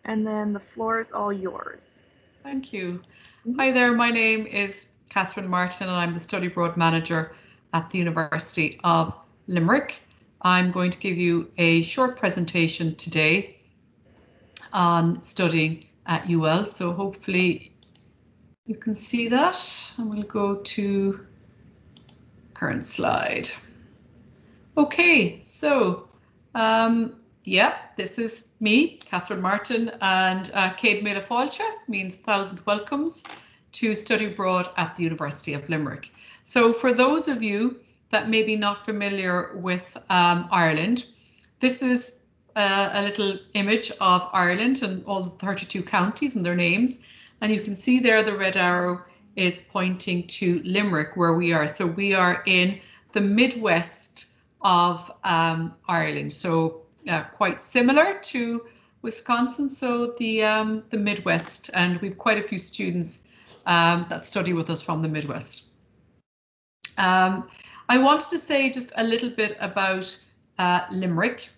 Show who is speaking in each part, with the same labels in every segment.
Speaker 1: and then the floor is all yours.
Speaker 2: Thank you. Hi there, my name is Catherine Martin and I'm the Study Abroad Manager at the University of Limerick. I'm going to give you a short presentation today on studying at UL, so hopefully you can see that, and we'll go to current slide. Okay, so yeah, this is me, Catherine Martin, and Céad Míle Fáilte means 1,000 welcomes to study abroad at the University of Limerick. So for those of you that may be not familiar with Ireland, this is a little image of Ireland and all the 32 counties and their names. And you can see there the red arrow is pointing to Limerick, where we are. So we are in the Midwest of Ireland. So quite similar to Wisconsin, so the Midwest, and we've quite a few students that study with us from the Midwest. I wanted to say just a little bit about Limerick.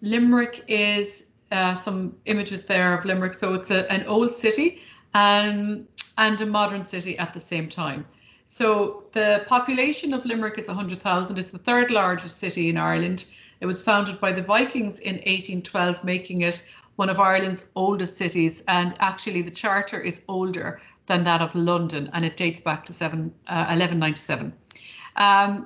Speaker 2: Limerick is some images there of Limerick. So it's an old city and a modern city at the same time. So the population of Limerick is 100,000. It's the third largest city in Ireland. It was founded by the Vikings in 1812, making it one of Ireland's oldest cities. And actually the charter is older than that of London, and it dates back to 1197.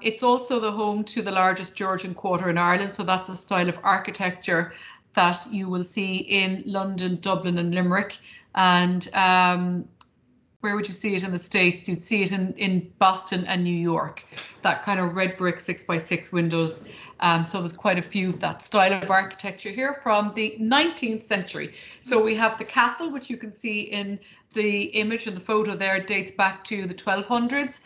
Speaker 2: It's also the home to the largest Georgian quarter in Ireland. So that's a style of architecture that you will see in London, Dublin and Limerick. And where would you see it in the States? You'd see it in Boston and New York, that kind of red brick 6x6 windows. So there's quite a few of that style of architecture here from the 19th century. So we have the castle, which you can see in the image and the photo there, it dates back to the 1200s.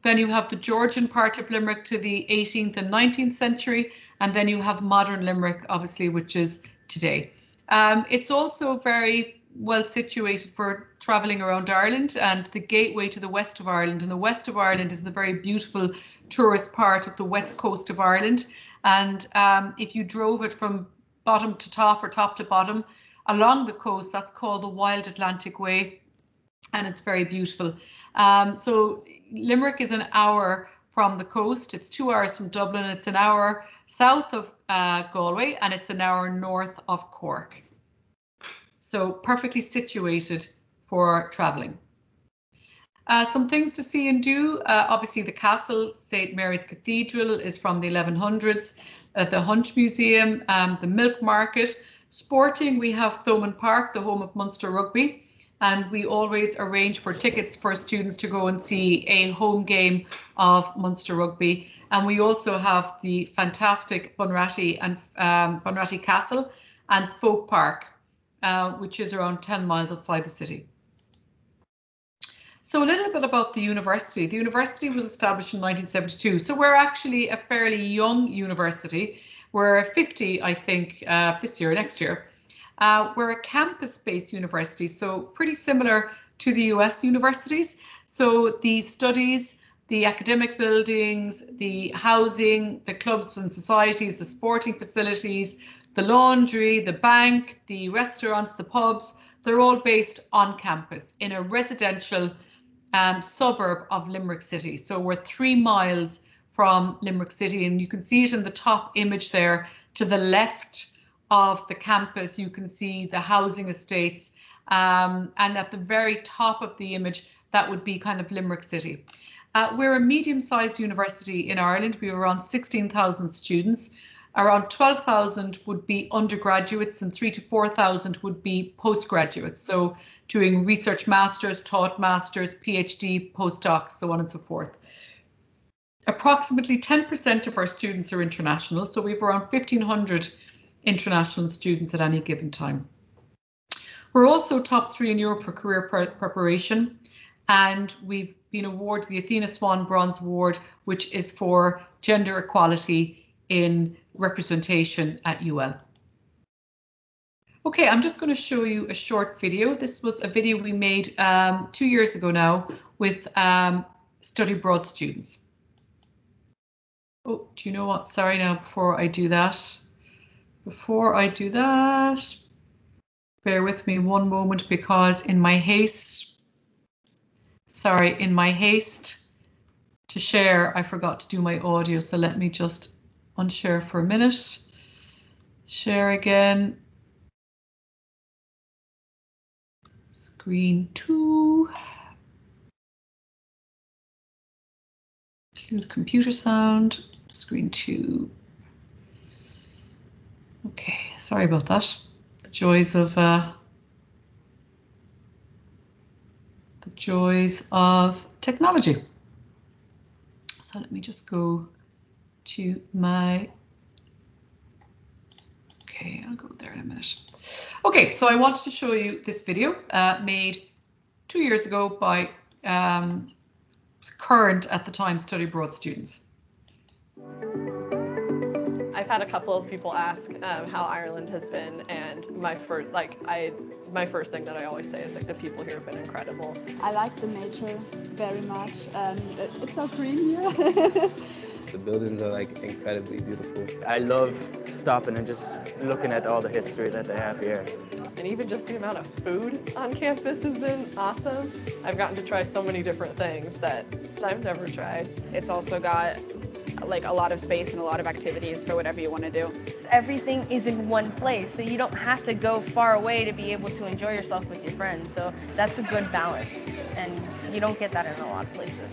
Speaker 2: Then you have the Georgian part of Limerick to the 18th and 19th century. And then you have modern Limerick, obviously, which is today. It's also very well situated for travelling around Ireland and the gateway to the west of Ireland. And the west of Ireland is the very beautiful tourist part of the west coast of Ireland. And if you drove it from bottom to top or top to bottom along the coast, that's called the Wild Atlantic Way. And it's very beautiful. So Limerick is an hour from the coast. It's 2 hours from Dublin. It's an hour south of Galway, and it's an hour north of Cork. So perfectly situated for travelling. Some things to see and do. Obviously the castle, St. Mary's Cathedral, is from the 1100s. The Hunt Museum, the Milk Market. Sporting, we have Thomond Park, the home of Munster Rugby. And we always arrange for tickets for students to go and see a home game of Munster Rugby. And we also have the fantastic Bunratty and Bunratty Castle and Folk Park, which is around 10 miles outside the city. So a little bit about the university. The university was established in 1972. So we're actually a fairly young university. We're 50, I think, this year, next year. We're a campus-based university, so pretty similar to the US universities. So the studies, the academic buildings, the housing, the clubs and societies, the sporting facilities, the laundry, the bank, the restaurants, the pubs, they're all based on campus in a residential suburb of Limerick City. So we're 3 miles from Limerick City, and you can see it in the top image there to the left of the campus. You can see the housing estates, and at the very top of the image, that would be kind of Limerick City. We're a medium-sized university in Ireland. We have around 16,000 students. Around 12,000 would be undergraduates and 3,000 to 4,000 would be postgraduates. So doing research masters, taught masters, PhD, postdocs, so on and so forth. Approximately 10% of our students are international. So we have around 1,500 international students at any given time. We're also top 3 in Europe for career preparation, and we've been awarded the Athena Swan Bronze Award, which is for gender equality in representation at UL. Okay, I'm just going to show you a short video. This was a video we made 2 years ago now with study abroad students. Oh, do you know what? Sorry now, before I do that, bear with me one moment, because in my haste to share, I forgot to do my audio. So let me just unshare for a minute. Share again. Screen 2. Include computer sound. Screen 2. Okay, sorry about that. The joys of technology. So let me just go to my. Okay, I'll go there in a minute. Okay, so I wanted to show you this video made 2 years ago by current at the time study abroad students.
Speaker 3: I've had a couple of people ask how Ireland has been, and my first thing that I always say is like the people here have been incredible.
Speaker 4: I like the nature very much, and it's so green here.
Speaker 5: The buildings are like incredibly beautiful.
Speaker 6: I love stopping and just looking at all the history that they have here.
Speaker 3: And even just the amount of food on campus has been awesome. I've gotten to try so many different things that I've never tried.
Speaker 7: It's also got like a lot of space and a lot of activities for whatever you want to do.
Speaker 8: Everything is in one place, so you don't have to go far away to be able to enjoy yourself with your friends. So that's a good balance, and you don't get that in a lot of places.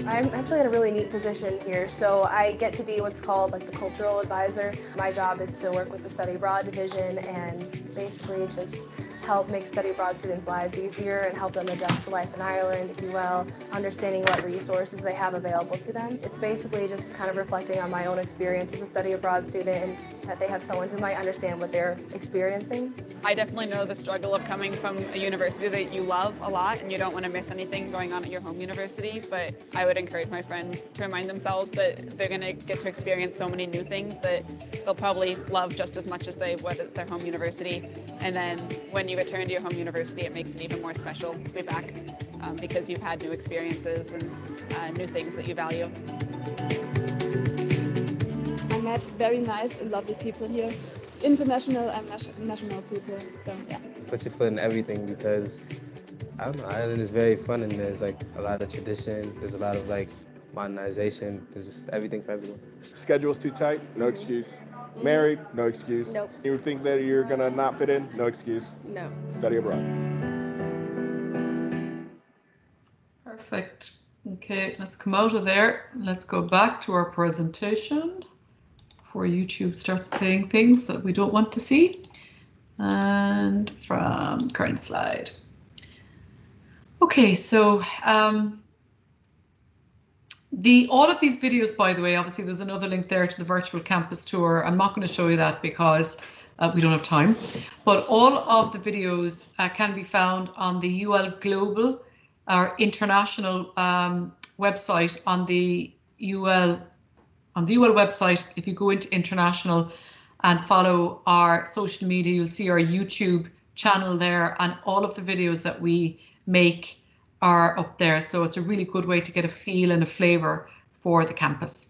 Speaker 9: I'm actually in a really neat position here, so I get to be what's called like the cultural advisor. My job is to work with the study abroad division and basically just help make study abroad students' lives easier and help them adjust to life in Ireland, if you will, understanding what resources they have available to them. It's basically just kind of reflecting on my own experience as a study abroad student and that they have someone who might understand what they're experiencing.
Speaker 7: I definitely know the struggle of coming from a university that you love a lot and you don't want to miss anything going on at your home university, but I would encourage my friends to remind themselves that they're going to get to experience so many new things that they'll probably love just as much as they would at their home university. And then when you return to your home university, it makes it even more special to be back because you've had new experiences and new things that you value.
Speaker 4: I met very nice and lovely people here, international and national people, so yeah.
Speaker 5: Put your foot in everything because, I don't know, Ireland is very fun and there's like a lot of tradition, there's a lot of like modernization, there's just everything for everyone.
Speaker 10: Schedule's too tight, no excuse. Married, no excuse.
Speaker 9: Nope.
Speaker 10: You think that you're gonna not fit in, no excuse.
Speaker 9: No.
Speaker 10: Study abroad.
Speaker 2: Perfect. Okay, let's come out of there. Let's go back to our presentation before YouTube starts playing things that we don't want to see. And from current slide. Okay, so all of these videos, by the way, obviously there's another link there to the virtual campus tour. I'm not going to show you that because we don't have time. But all of the videos can be found on the UL Global, our international website on the UL website. If you go into international and follow our social media, you'll see our YouTube channel there, and all of the videos that we make are up there. So it's a really good way to get a feel and a flavour for the campus.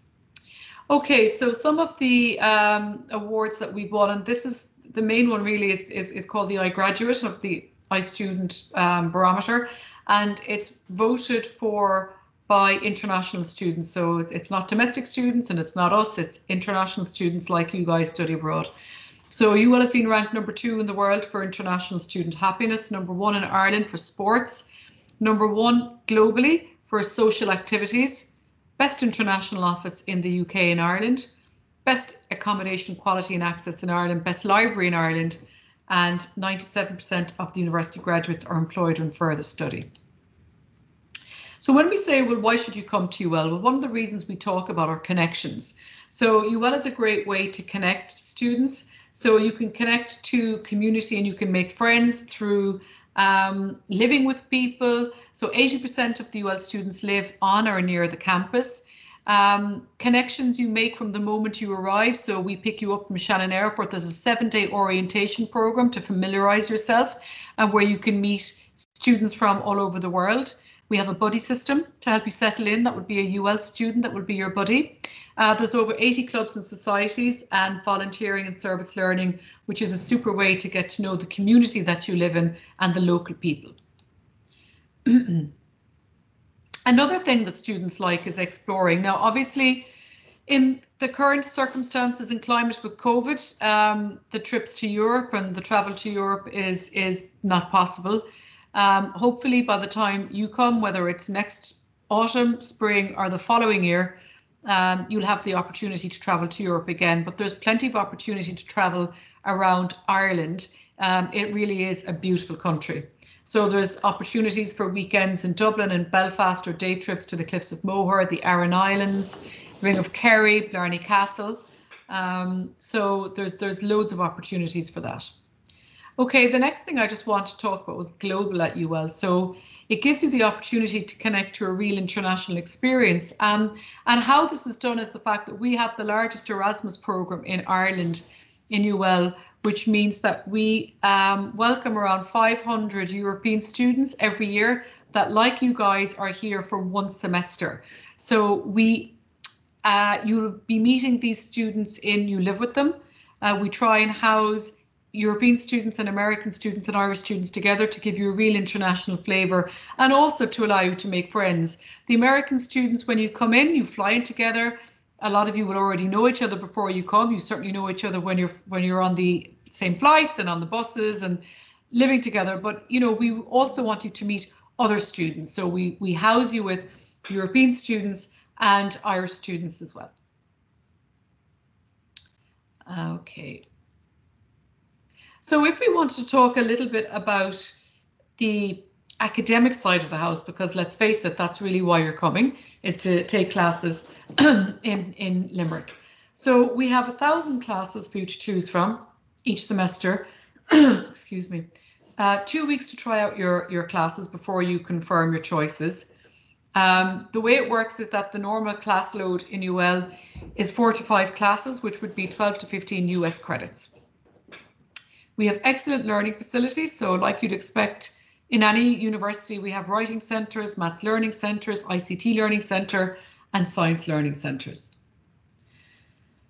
Speaker 2: Okay, so some of the awards that we've won, and this is the main one really is called the iGraduate of the iStudent Barometer, and it's voted for by international students. So it's not domestic students and it's not us, it's international students like you guys study abroad. So UL has been ranked #2 in the world for international student happiness, #1 in Ireland for sports, #1 globally for social activities, best international office in the UK and Ireland, best accommodation quality and access in Ireland, best library in Ireland, and 97% of the university graduates are employed in further study. So when we say, well, why should you come to UL? Well, one of the reasons we talk about are connections. So UL is a great way to connect students. So you can connect to community and you can make friends through living with people. So 80% of the UL students live on or near the campus. Connections you make from the moment you arrive. So we pick you up from Shannon Airport. There's a 7-day orientation program to familiarise yourself and where you can meet students from all over the world. We have a buddy system to help you settle in. That would be a UL student, that would be your buddy. There's over 80 clubs and societies, and volunteering and service learning, which is a super way to get to know the community that you live in and the local people. Another thing that students like is exploring. Now, obviously, in the current circumstances and climate with COVID, the trips to Europe and the travel to Europe is not possible. Hopefully by the time you come, whether it's next autumn, spring or the following year, you'll have the opportunity to travel to Europe again. But there's plenty of opportunity to travel around Ireland. It really is a beautiful country. So there's opportunities for weekends in Dublin and Belfast, or day trips to the Cliffs of Moher, the Aran Islands, Ring of Kerry, Blarney Castle. So there's loads of opportunities for that. Okay, the next thing I just want to talk about was global at UL. So it gives you the opportunity to connect to a real international experience. And how this is done is the fact that we have the largest Erasmus program in Ireland in UL, which means that we welcome around 500 European students every year that, like you guys, are here for one semester. So you'll be meeting these students you live with them. We try and house European students and American students and Irish students together to give you a real international flavour, and also to allow you to make friends. The American students, when you come in, you fly in together. A lot of you will already know each other before you come. You certainly know each other when you're on the same flights and on the buses and living together. But you know, we also want you to meet other students. So we house you with European students and Irish students as well. Okay. So if we want to talk a little bit about the academic side of the house, because let's face it, that's really why you're coming, is to take classes in Limerick. So we have 1,000 classes for you to choose from each semester. Excuse me. 2 weeks to try out your classes before you confirm your choices. The way it works is that the normal class load in UL is 4 to 5 classes, which would be 12 to 15 US credits. We have excellent learning facilities. So like you'd expect in any university, we have writing centres, maths learning centres, ICT learning centre and science learning centres.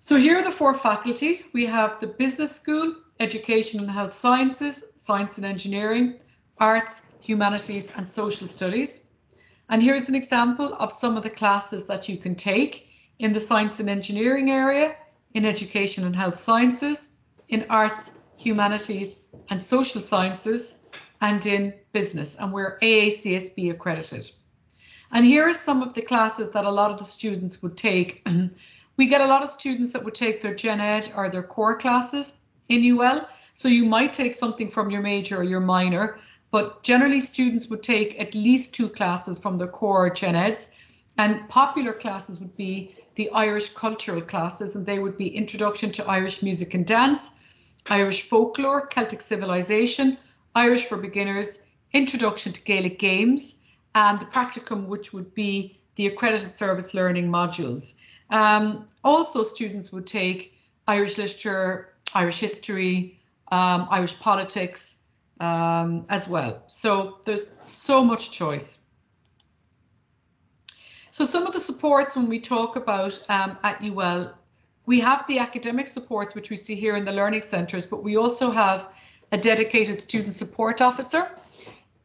Speaker 2: So here are the 4 faculty. We have the business school, education and health sciences, science and engineering, arts, humanities and social studies. And here's an example of some of the classes that you can take in the science and engineering area, in education and health sciences, in arts, humanities and social sciences, and in business. And we're AACSB accredited. And here are some of the classes that a lot of the students would take. We get a lot of students that would take their Gen Ed or their core classes in UL. So you might take something from your major or your minor, but generally students would take at least 2 classes from their core Gen Eds. And popular classes would be the Irish cultural classes, and they would be Introduction to Irish Music and Dance, Irish Folklore, Celtic Civilization, Irish for Beginners, Introduction to Gaelic Games, and the practicum, which would be the accredited service learning modules. Also, students would take Irish literature, Irish history, Irish politics as well. So there's so much choice. So some of the supports when we talk about at UL, we have the academic supports, which we see here in the learning centres, but we also have a dedicated student support officer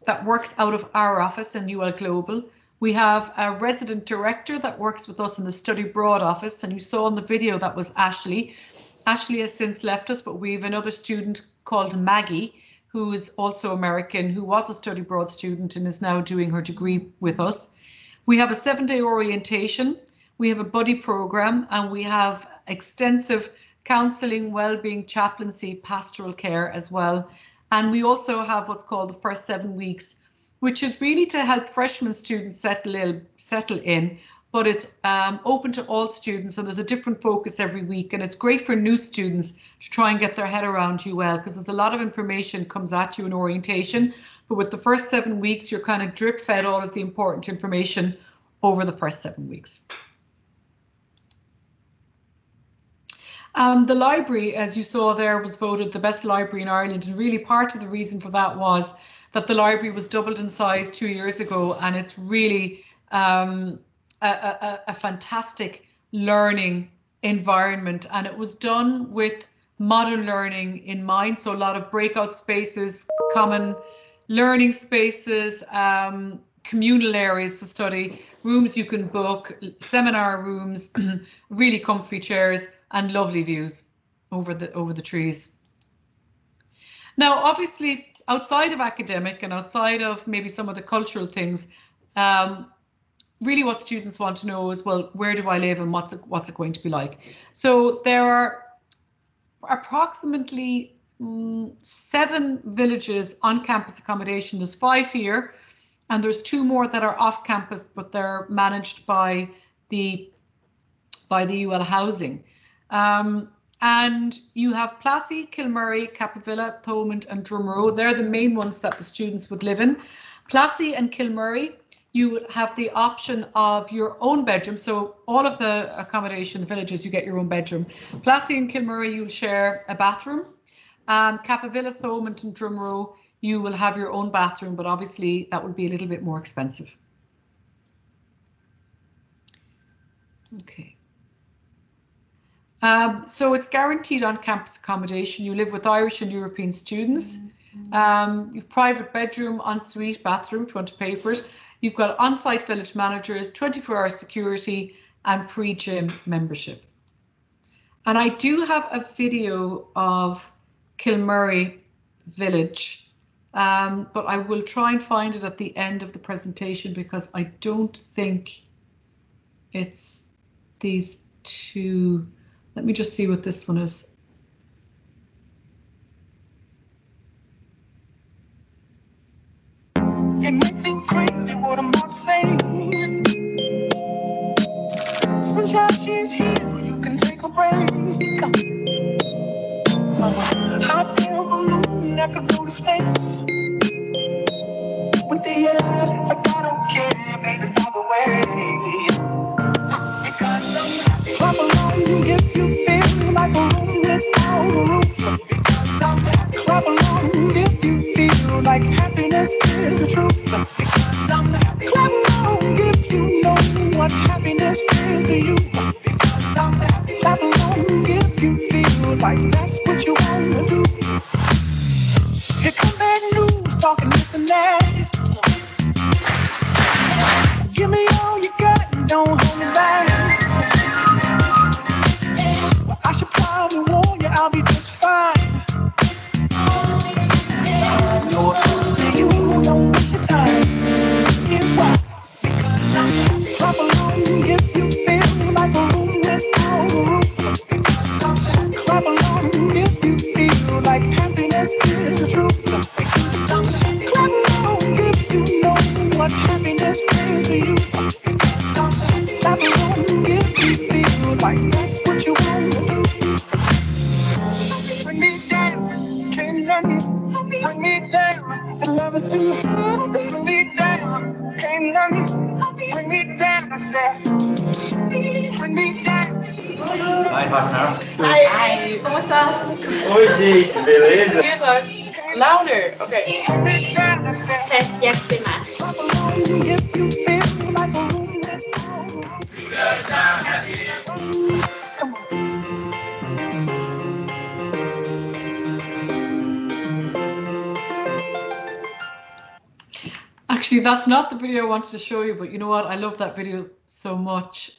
Speaker 2: that works out of our office in UL Global. We have a resident director that works with us in the study abroad office, and you saw in the video that was Ashley. Ashley has since left us, but we have another student called Maggie, who is also American, who was a study abroad student and is now doing her degree with us. We have a 7-day orientation. We have a buddy program, and we have extensive counselling, wellbeing, chaplaincy, pastoral care as well. And we also have what's called the first 7 weeks, which is really to help freshman students settle in, but it's open to all students, and there's a different focus every week. And it's great for new students to try and get their head around UL, because there's a lot of information comes at you in orientation. But with the first 7 weeks, you're kind of drip fed all of the important information over the first 7 weeks. The library, as you saw there, was voted the best library in Ireland, and really part of the reason for that was that the library was doubled in size 2 years ago, and it's really a fantastic learning environment, and it was done with modern learning in mind. So a lot of breakout spaces, common learning spaces, communal areas to study, rooms you can book, seminar rooms, really comfy chairs, and lovely views over the trees. Now, obviously, outside of academic and outside of maybe some of the cultural things, really what students want to know is, well, where do I live and what's it going to be like? So there are approximately 7 villages on campus accommodation. There's 5 here, and there's 2 more that are off campus, but they're managed by the UL Housing. And you have Plassey, Kilmurry, Capavilla, Thomond and Drumroe. They're the main ones that the students would live in. Plassey and Kilmurry, you would have the option of your own bedroom. So all of the accommodation villages, you get your own bedroom. Plassey and Kilmurry, you'll share a bathroom. Capavilla, Thomond and Drumroe, you will have your own bathroom, but obviously that would be a little bit more expensive. Okay. So it's guaranteed on-campus accommodation. You live with Irish and European students. You've private bedroom, ensuite, bathroom, if you want to pay for it. You've got on-site village managers, 24-hour security, and free gym membership. And I do have a video of Kilmurry village, but I will try and find it at the end of the presentation because I don't think it's these 2. Let me just see what this one is.
Speaker 11: It may seem crazy what I'm about to say. Since how she's here, you can take a break. Hot air balloon that could go to space. With the air, like I don't care, baby, by the way. Because I'm happy. Clap along if you feel like a room without a roof. Because I'm happy. Clap along if you feel like happiness is the truth. Because I'm happy. Clap along if you know what happiness is to you. Because I'm happy. Clap along if you feel like that's what you want to do. Here come bad news, talking this and that. Give me all you got and don't hold me back. Well, I should probably warn you, I'll be just fine. No offense to you, don't waste your time. Here's why. Because I'm happy. Clap along if you feel like a room without a roof. Because I'm happy. Clap along if you feel like happiness is the truth. Because I'm happy. Clap along if you know what happiness is to you. Because I'm happy. Clap along if you feel like that's what you want to do. Bring me down, can't nothing. Bring me down, the love is too good. Bring me down, can't nothing. Bring me down, I said. Bring me down.
Speaker 12: Hi, partner.
Speaker 13: Hi, ¿cómo estás?
Speaker 12: Oye, beleza.
Speaker 13: Good. Louder. Okay. Test, jak się masz?
Speaker 2: Actually, that's not the video I wanted to show you, but you know what? I love that video so much.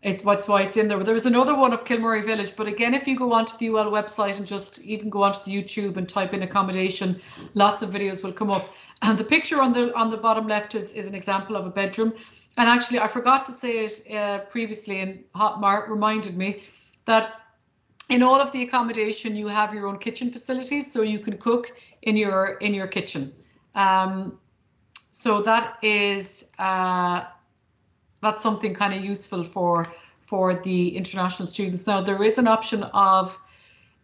Speaker 2: It's why it's in there. But there was another one of Kilmurry Village. But again, if you go onto the UL website and just even go onto the YouTube and type in accommodation, lots of videos will come up. And the picture on the bottom left is an example of a bedroom. And actually, I forgot to say it previously, and Hotmart reminded me that in all of the accommodation, you have your own kitchen facilities, so you can cook in your kitchen. So that is that's something kind of useful for the international students. Now there is an option of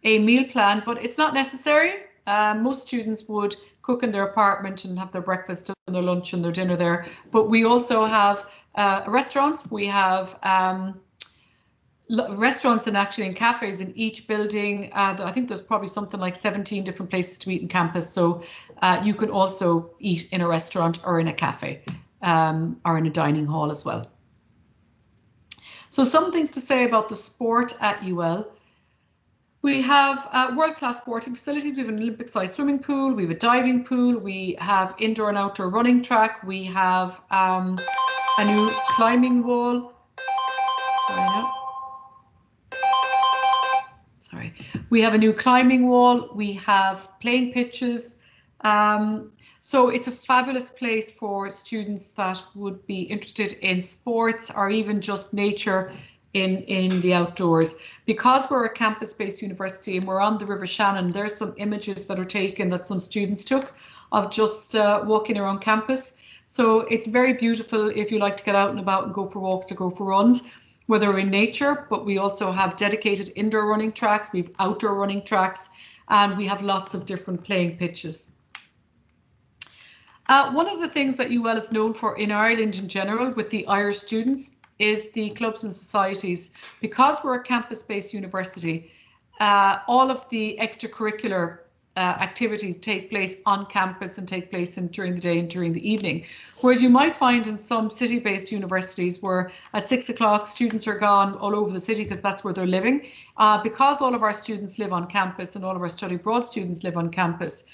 Speaker 2: a meal plan, but it's not necessary. Most students would cook in their apartment and have their breakfast and their lunch and their dinner there. But we also have restaurants. We have restaurants and actually in cafes in each building. I think there's probably something like 17 different places to eat in campus. So you can also eat in a restaurant or in a cafe or in a dining hall as well. So some things to say about the sport at UL. We have world-class sporting facilities. We have an Olympic-sized swimming pool. We have a diving pool. We have indoor and outdoor running track. We have a new climbing wall. Sorry. We have a new climbing wall. We have playing pitches. So it's a fabulous place for students that would be interested in sports or even just nature in the outdoors. Because we're a campus-based university and we're on the River Shannon, there's some images that are taken that some students took of just walking around campus. So it's very beautiful if you like to get out and about and go for walks or go for runs, whether we're in nature, but we also have dedicated indoor running tracks, we have outdoor running tracks, and we have lots of different playing pitches. One of the things that UL is known for in Ireland in general with the Irish students is the clubs and societies. Because we're a campus-based university, all of the extracurricular activities take place on campus and take place during the day and during the evening. Whereas you might find in some city-based universities where at 6 o'clock students are gone all over the city because that's where they're living. Because all of our students live on campus and all of our study abroad students live on campus,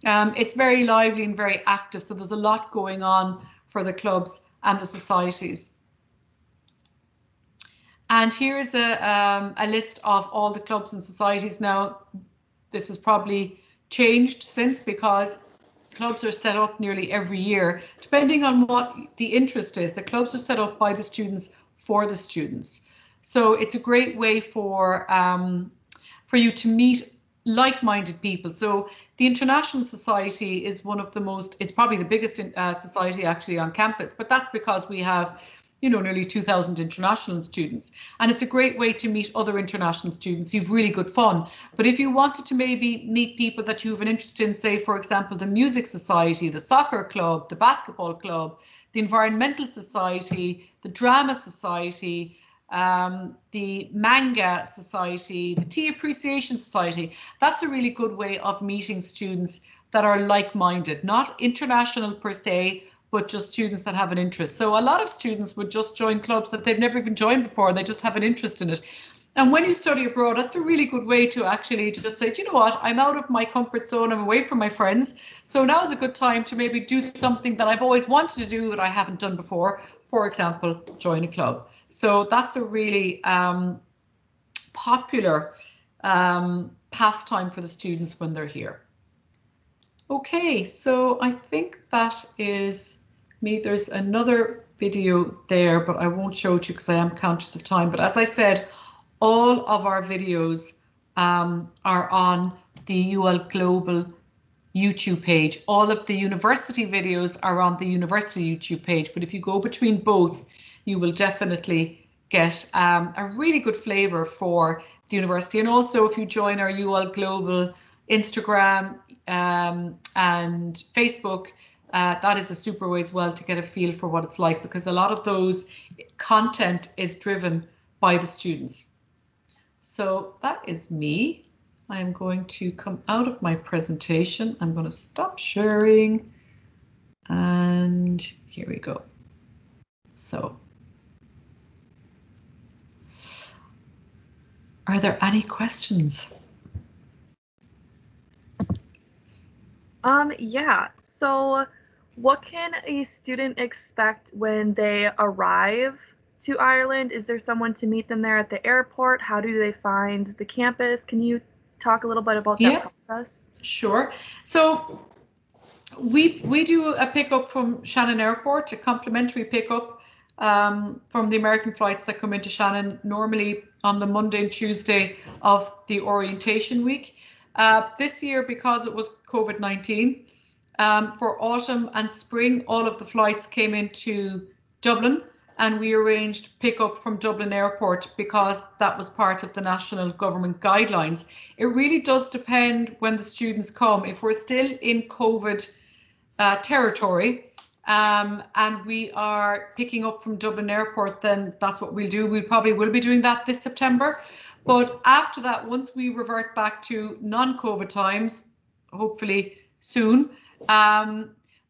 Speaker 2: it's very lively and very active. So there's a lot going on for the clubs and the societies. And here's a list of all the clubs and societies. Now, this has probably changed since, because clubs are set up nearly every year. Depending on what the interest is, the clubs are set up by the students for the students. So it's a great way for you to meet like-minded people. So the International Society is one of the most, it's probably the biggest society actually on campus, but that's because we have, you know, nearly 2,000 international students. And it's a great way to meet other international students. You've really good fun. But if you wanted to maybe meet people that you have an interest in, say, for example, the Music Society, the Soccer Club, the Basketball Club, the Environmental Society, the Drama Society, the Manga Society, the Tea Appreciation Society, that's a really good way of meeting students that are like-minded, not international per se, but just students that have an interest. So a lot of students would just join clubs that they've never even joined before. They just have an interest in it. And when you study abroad, that's a really good way to actually just say, do you know what, I'm out of my comfort zone, I'm away from my friends. So now is a good time to maybe do something that I've always wanted to do that I haven't done before. For example, join a club. So that's a really popular pastime for the students when they're here. Okay, so I think that is me. There's another video there, but I won't show it to you because I am conscious of time. But as I said, all of our videos are on the UL Global YouTube page. All of the university videos are on the university YouTube page. But if you go between both, you will definitely get a really good flavour for the university. And also, if you join our UL Global Instagram and Facebook, that is a super way as well to get a feel for what it's like, because a lot of those content is driven by the students. So that is me. I'm going to come out of my presentation. I'm going to stop sharing. And here we go. So, are there any questions?
Speaker 1: Yeah. So what can a student expect when they arrive to Ireland? Is there someone to meet them there at the airport? How do they find the campus? Can you talk a little bit about that process?
Speaker 2: Sure. So we do a pickup from Shannon Airport, a complimentary pickup from the American flights that come into Shannon, normally on the Monday and Tuesday of the orientation week. This year, because it was COVID-19, for autumn and spring, all of the flights came into Dublin, and we arranged pickup from Dublin Airport because that was part of the national government guidelines. It really does depend when the students come. If we're still in COVID territory and we are picking up from Dublin Airport, then that's what we'll do. We probably will be doing that this September. But after that, once we revert back to non-COVID times, hopefully soon,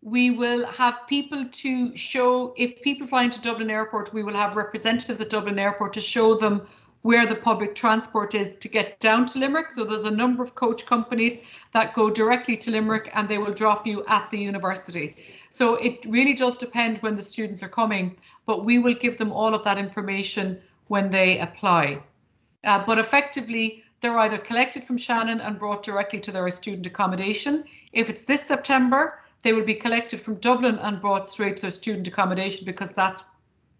Speaker 2: we will have people to show, if people fly into Dublin Airport, we will have representatives at Dublin Airport to show them where the public transport is to get down to Limerick. So there's a number of coach companies that go directly to Limerick and they will drop you at the university. So it really does depend when the students are coming, but we will give them all of that information when they apply. But effectively, they're either collected from Shannon and brought directly to their student accommodation. If it's this September, they will be collected from Dublin and brought straight to their student accommodation because that's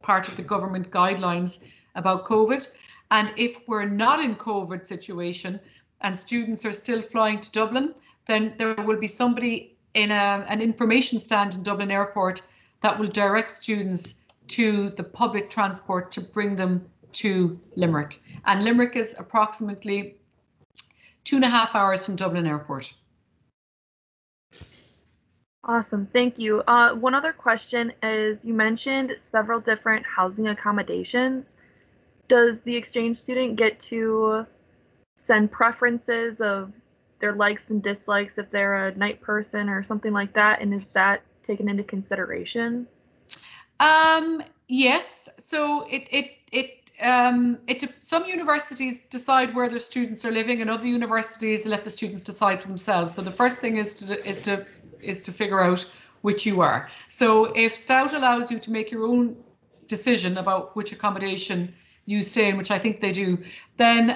Speaker 2: part of the government guidelines about COVID. And if we're not in COVID situation and students are still flying to Dublin, then there will be somebody in an information stand in Dublin Airport that will direct students to the public transport to bring them to Limerick. And Limerick is approximately 2.5 hours from Dublin Airport.
Speaker 1: Awesome, thank you. One other question is, you mentioned several different housing accommodations. Does the exchange student get to send preferences of their likes and dislikes if they're a night person or something like that? And is that taken into consideration?
Speaker 2: Yes. So some universities decide where their students are living, and other universities let the students decide for themselves. So the first thing is to figure out which you are. So if Stout allows you to make your own decision about which accommodation you stay in, which I think they do, then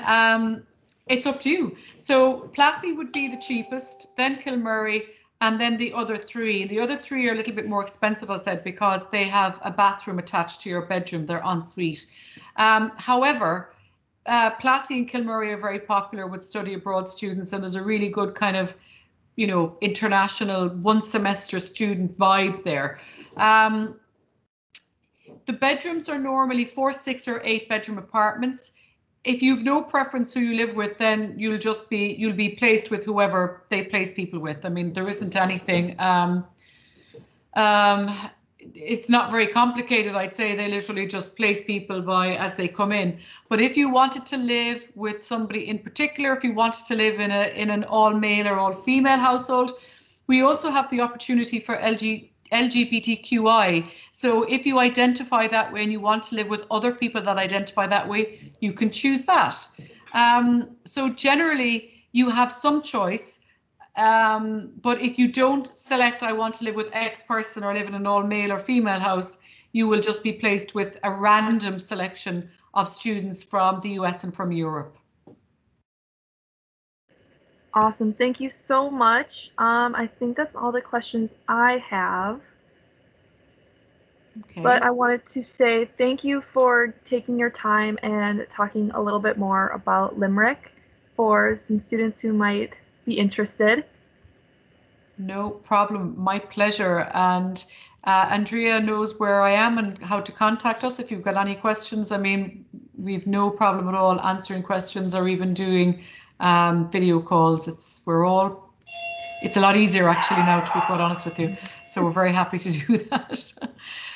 Speaker 2: it's up to you. So Plassey would be the cheapest, then Kilmurray, and then the other three. The other three are a little bit more expensive, I said, because they have a bathroom attached to your bedroom. They're en suite. However, Plassey and Kilmurray are very popular with study abroad students, and there's a really good kind of, you know, international one semester student vibe there. The bedrooms are normally 4, 6 or 8 bedroom apartments. If you've no preference who you live with, then you'll be placed with whoever they place people with. I mean, there isn't anything. It's not very complicated. I'd say they literally just place people by as they come in. But if you wanted to live with somebody in particular, if you wanted to live in an all male or all female household, we also have the opportunity for LGBTQI. So if you identify that way and you want to live with other people that identify that way, you can choose that. So generally you have some choice, but if you don't select, I want to live with X person or live in an all male or female house, you will just be placed with a random selection of students from the US and from Europe.
Speaker 1: Awesome, thank you so much. I think that's all the questions I have. Okay. But I wanted to say thank you for taking your time and talking a little bit more about Limerick for some students who might be interested.
Speaker 2: No problem, my pleasure. And Andrea knows where I am and how to contact us if you've got any questions. I mean, we've no problem at all answering questions or even doing video calls. It's a lot easier actually now, to be quite honest with you. So we're very happy to do that.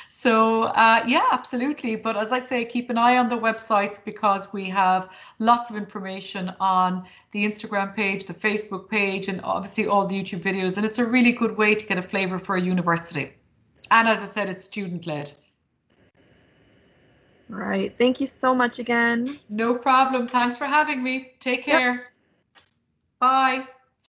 Speaker 2: So yeah, absolutely. But as I say, keep an eye on the websites because we have lots of information on the Instagram page, the Facebook page, and obviously all the YouTube videos. And it's a really good way to get a flavour for a university. And as I said, it's student-led.
Speaker 1: Right. Thank you so much again.
Speaker 2: No problem. Thanks for having me. Take care. Yep. Bye.